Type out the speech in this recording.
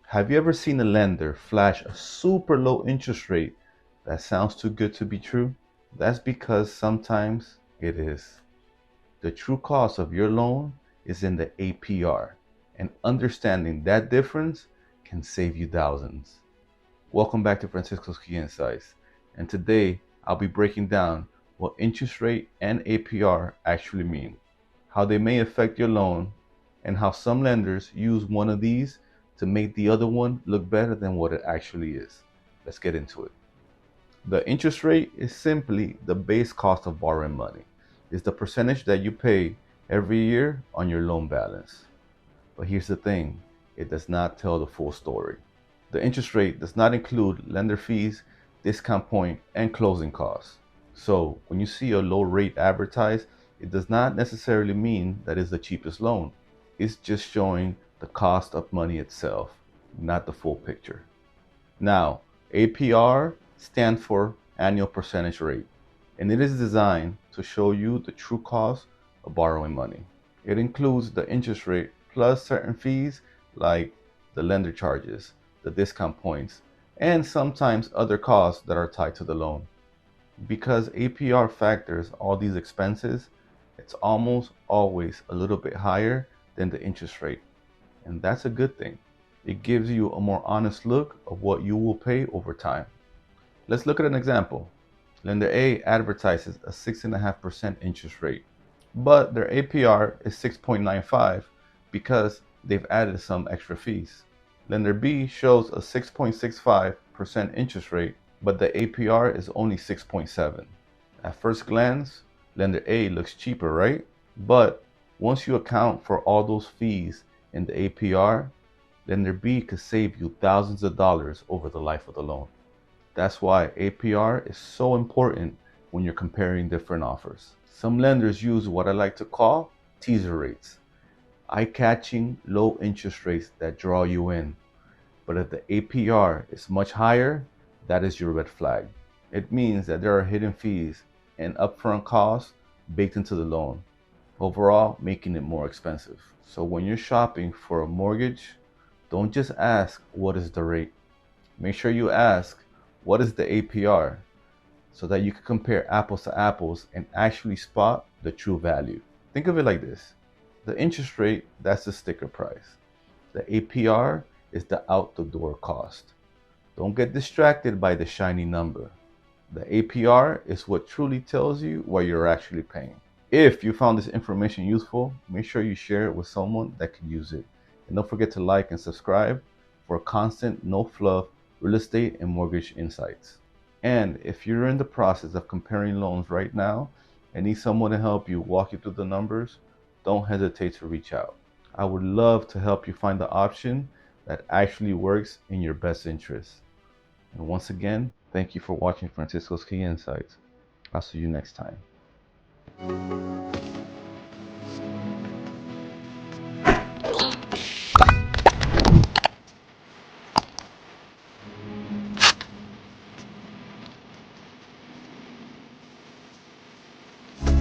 Have you ever seen a lender flash a super low interest rate that sounds too good to be true? That's because sometimes it is. The true cost of your loan is in the APR, and understanding that difference can save you thousands. Welcome back to Francisco's Key Insights, and today I'll be breaking down what interest rate and APR actually mean, how they may affect your loan, and how some lenders use one of these to make the other one look better than what it actually is. Let's get into it. The interest rate is simply the base cost of borrowing money. It's the percentage that you pay every year on your loan balance. But here's the thing, it does not tell the full story. The interest rate does not include lender fees, discount point, and closing costs. So when you see a low rate advertised, it does not necessarily mean that it's the cheapest loan. It's just showing the cost of money itself, not the full picture. Now, APR stands for annual percentage rate, and it is designed to show you the true cost of borrowing money. It includes the interest rate plus certain fees like the lender charges, the discount points, and sometimes other costs that are tied to the loan. Because APR factors all these expenses, it's almost always a little bit higher than the interest rate. And that's a good thing. It gives you a more honest look of what you will pay over time. Let's look at an example. Lender A advertises a 6.5% interest rate, but their APR is 6.95 because they've added some extra fees. Lender B shows a 6.65% interest rate, but the APR is only 6.7. At first glance, lender A looks cheaper, right? But once you account for all those fees in the APR, lender B could save you thousands of dollars over the life of the loan. That's why APR is so important when you're comparing different offers. Some lenders use what I like to call teaser rates, eye-catching low interest rates that draw you in. But if the APR is much higher, that is your red flag. It means that there are hidden fees and upfront costs baked into the loan, overall making it more expensive. So when you're shopping for a mortgage, don't just ask what is the rate. Make sure you ask what is the APR so that you can compare apples to apples and actually spot the true value. Think of it like this. The interest rate, that's the sticker price. The APR is the out the door cost. Don't get distracted by the shiny number. The APR is what truly tells you what you're actually paying. If you found this information useful, make sure you share it with someone that can use it. And don't forget to like and subscribe for constant, no fluff, real estate and mortgage insights. And if you're in the process of comparing loans right now and need someone to help you walk you through the numbers, don't hesitate to reach out. I would love to help you find the option that actually works in your best interest. And once again, thank you for watching Francisco's Key Insights. I'll see you next time.